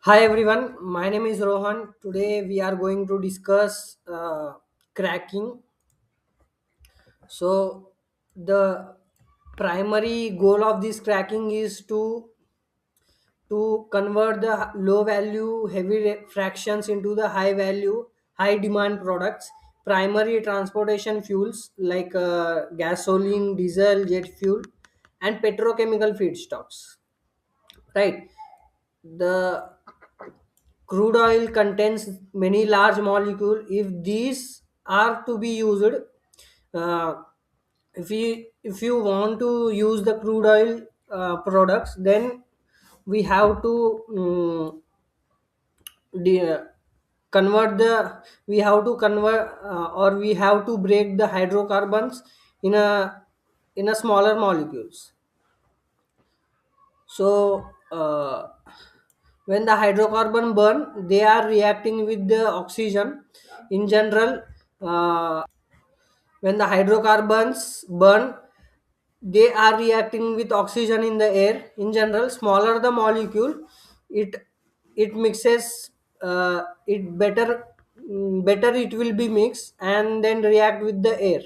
Hi everyone, my name is Rohan. Today we are going to discuss cracking. So, the primary goal of this cracking is to convert the low value heavy fractions into the high value high demand products. Primary transportation fuels like gasoline, diesel, jet fuel, and petrochemical feedstocks. Right. The crude oil contains many large molecules. If these are to be used, uh, if you want to use the crude oil products, then we have to de- convert the we have to convert or we have to break the hydrocarbons in a smaller molecules. So when the hydrocarbon burn, they are reacting with the oxygen. In general, when the hydrocarbons burn, they are reacting with oxygen in the air. In general, smaller the molecule, it it mixes it better. Better it will be mixed and then react with the air.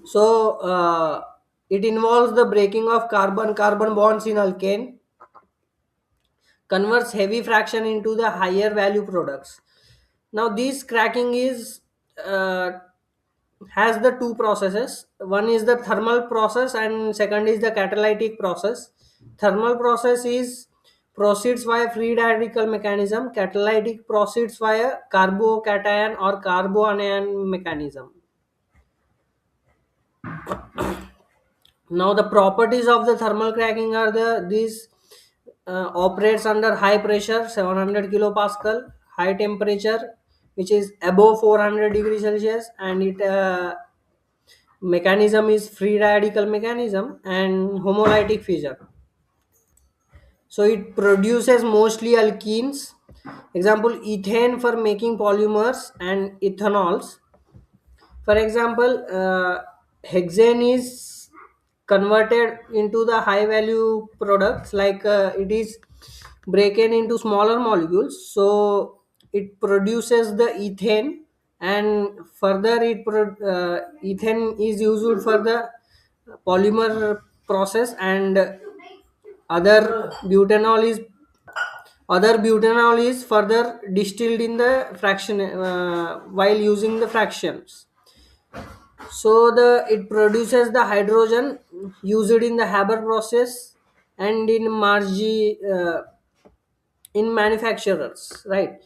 So it involves the breaking of carbon bonds in alkane, converts heavy fraction into the higher value products. Now this cracking is uh, has the two processes. One is the thermal process and second is the catalytic process. Thermal process is proceeds via free radical mechanism. Catalytic proceeds via carbocation or carboanion mechanism. Now the properties of the thermal cracking are these operates under high pressure 700 kilopascal, high temperature which is above 400 degrees Celsius, and it mechanism is free radical mechanism and homolytic fission. So it produces mostly alkenes. Example, ethane for making polymers and ethanols. For example, hexane is converted into the high value products, like it is broken into smaller molecules. So it produces the ethane, and further ethane is used for the polymer process, and other butanol is further distilled in the fraction while using the fractions. So the it produces the hydrogen used in the Haber process and in manufacturers, right?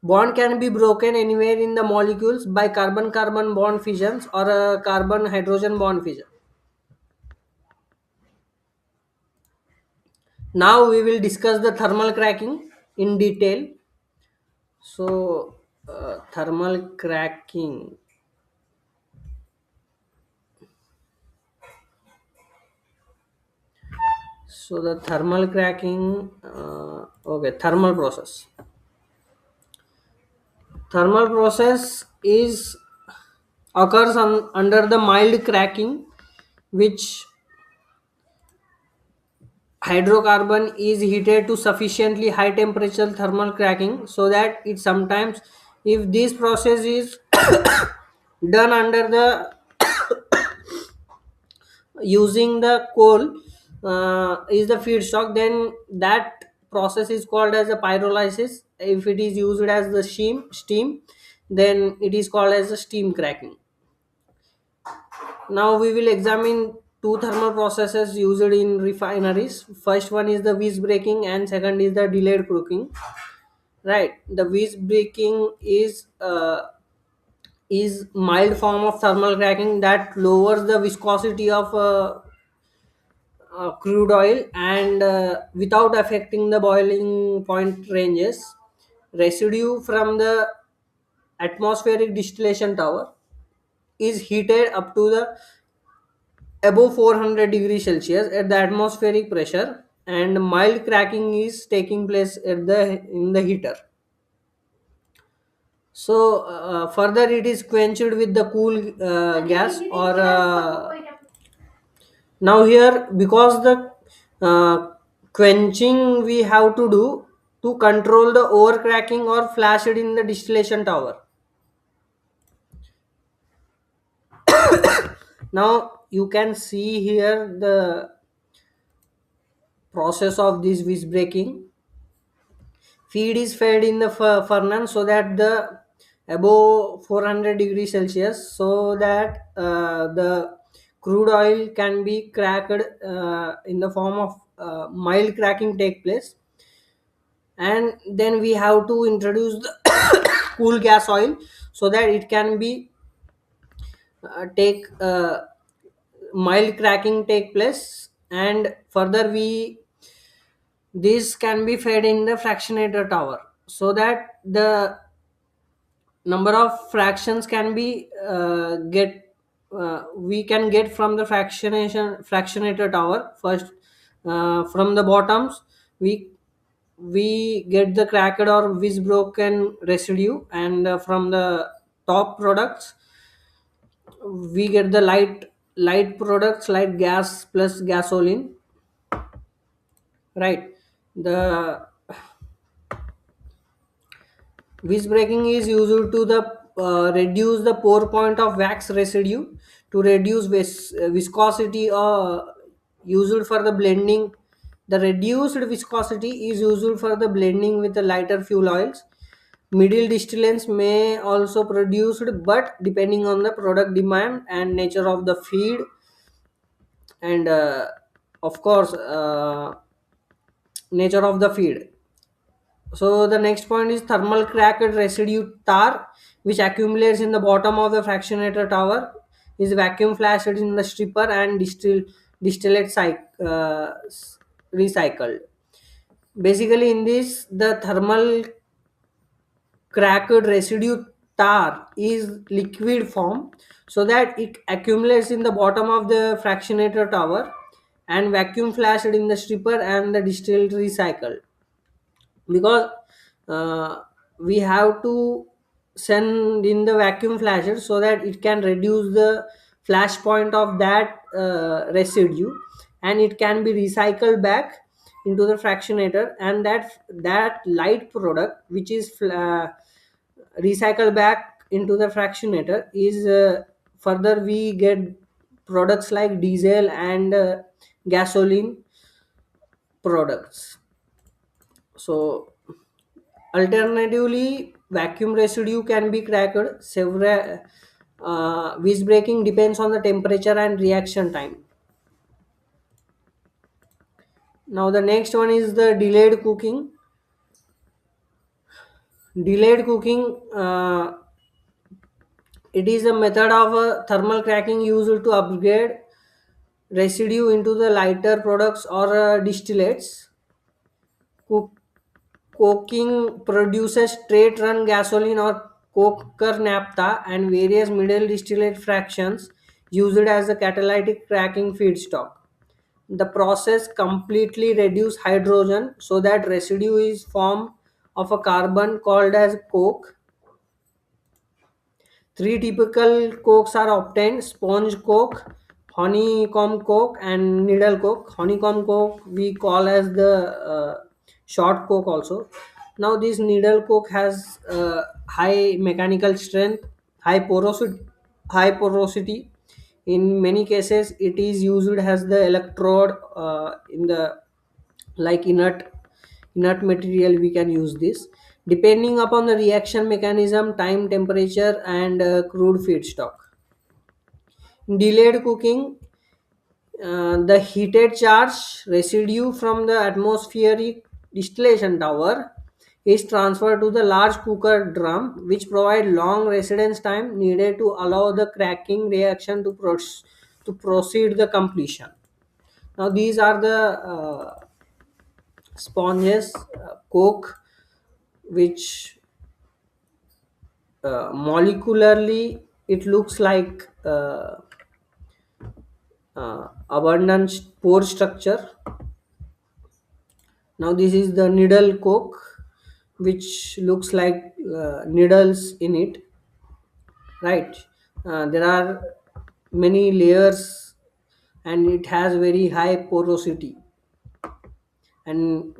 Bond can be broken anywhere in the molecules by carbon-carbon bond fissions or a carbon-hydrogen bond fission. Now we will discuss the thermal cracking in detail. So thermal cracking. So the thermal cracking. Okay, thermal process. Thermal process is occurs under the mild cracking, which hydrocarbon is heated to sufficiently high temperature thermal cracking, so that it sometimes, if this process is done under the using the coal is the feedstock, then that process is called as a pyrolysis. If it is used as the steam, then it is called as a steam cracking. Now we will examine two thermal processes used in refineries. First one is the whisk breaking and second is the delayed cooking. Right. The whisk breaking is mild form of thermal cracking that lowers the viscosity of crude oil and without affecting the boiling point ranges. Residue from the atmospheric distillation tower is heated up to the above 400 degrees Celsius at the atmospheric pressure, and mild cracking is taking place at the in the heater. So further it is quenched with the cool gas or now here, because the uh, quenching we have to do to control the overcracking or flash it in the distillation tower. Now you can see here the process of this whisk breaking. Feed is fed in the furnace so that the above 400 degrees Celsius, so that the crude oil can be cracked in the form of mild cracking take place. And then we have to introduce the cool gas oil so that it can be take mild cracking take place. And further we this can be fed in the fractionator tower so that the number of fractions can be get we can get from the fractionator tower first. From the bottoms we get the cracked or whisk broken residue, and from the top products we get the light products like gas plus gasoline, right? The whisk breaking is used to the reduce the pour point of wax residue, to reduce viscosity, used for the blending. The reduced viscosity is used for the blending with the lighter fuel oils. Middle distillants may also produced, but depending on the product demand and nature of the feed, and of course nature of the feed. So the next point is thermal cracked residue tar, which accumulates in the bottom of the fractionator tower, is vacuum flashed in the stripper and distillate recycled. Basically, in this, the thermal cracked residue tar is liquid form, so that it accumulates in the bottom of the fractionator tower and vacuum flashed in the stripper and the distilled recycled. Because we have to send in the vacuum flasher so that it can reduce the flash point of that residue, and it can be recycled back into the fractionator, and that light product which is recycled back into the fractionator is further we get products like diesel and gasoline products. So alternatively, vacuum residue can be cracked. Several whisk breaking depends on the temperature and reaction time. Now the next one is the delayed cooking. Delayed cooking, it is a method of thermal cracking used to upgrade residue into the lighter products or distillates. Cook, Coking produces straight run gasoline or coker naphtha and various middle distillate fractions used as a catalytic cracking feedstock. The process completely reduces hydrogen so that residue is formed of a carbon called as coke. Three typical cokes are obtained: sponge coke, honeycomb coke, and needle coke. Honeycomb coke we call as the short coke also. Now this needle coke has high mechanical strength, high porosity, high porosity. In many cases, it is used as the electrode in the like inert material. We can use this depending upon the reaction mechanism, time, temperature, and crude feedstock. Delayed cooking, the heated charge residue from the atmospheric distillation tower is transferred to the large cooker drum, which provide long residence time needed to allow the cracking reaction to proceed the completion. Now these are the sponges, coke, which molecularly it looks like abundant pore structure. Now this is the needle coke, which looks like needles in it, right? There are many layers and it has very high porosity, and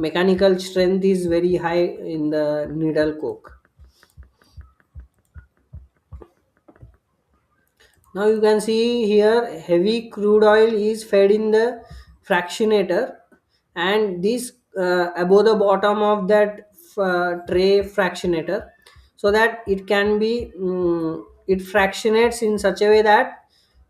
mechanical strength is very high in the needle coke. Now you can see here heavy crude oil is fed in the fractionator, and this above the bottom of that tray fractionator, so that it can be it fractionates in such a way that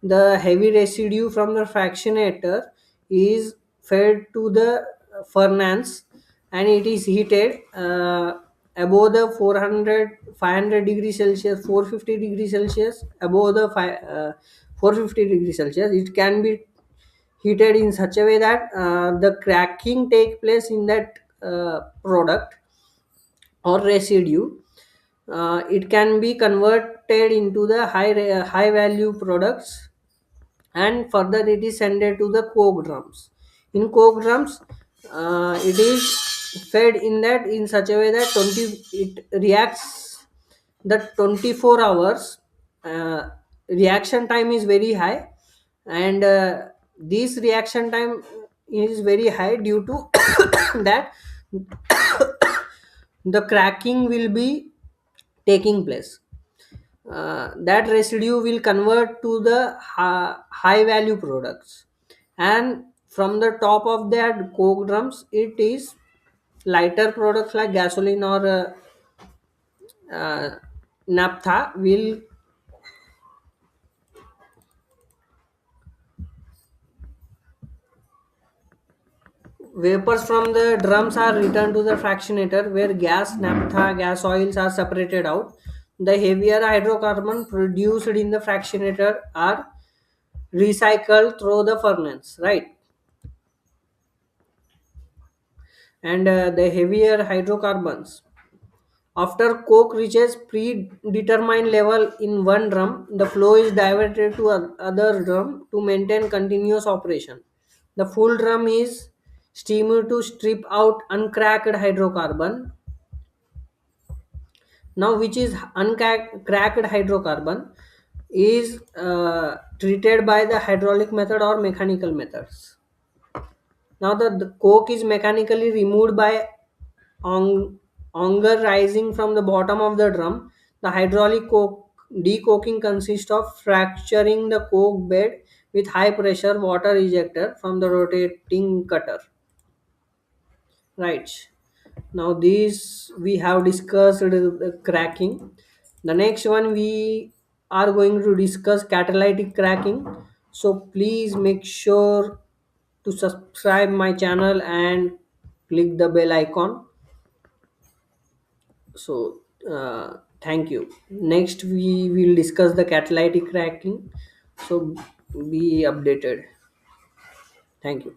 the heavy residue from the fractionator is fed to the furnace, and it is heated above the 400 500 degrees celsius, 450 degrees celsius, above the 450 degrees celsius. It can be heated in such a way that the cracking take place in that product or residue. It can be converted into the high value products, and further it is sent to the coke drums. In coke drums, it is fed in that in such a way that 20 it reacts the 24 hours. Reaction time is very high, and this reaction time is very high due to that the cracking will be taking place. That residue will convert to the high value products, and from the top of that coke drums it is lighter products like gasoline or uh, naphtha will vapors from the drums are returned to the fractionator, where gas, naphtha, gas oils are separated out. The heavier hydrocarbon produced in the fractionator are recycled through the furnace, right? And the heavier hydrocarbons, after coke reaches predetermined level in one drum, the flow is diverted to other drum to maintain continuous operation. The full drum is steamed to strip out uncracked hydrocarbon. Now, which is uncracked hydrocarbon is treated by the hydraulic method or mechanical methods. Now, the coke is mechanically removed by auger rising from the bottom of the drum. The hydraulic decoking consists of fracturing the coke bed with high pressure water ejector from the rotating cutter. Right. Now this we have discussed the cracking. The next one we are going to discuss catalytic cracking. So please make sure to subscribe my channel and click the bell icon. So thank you. Next we will discuss the catalytic cracking. So be updated. Thank you.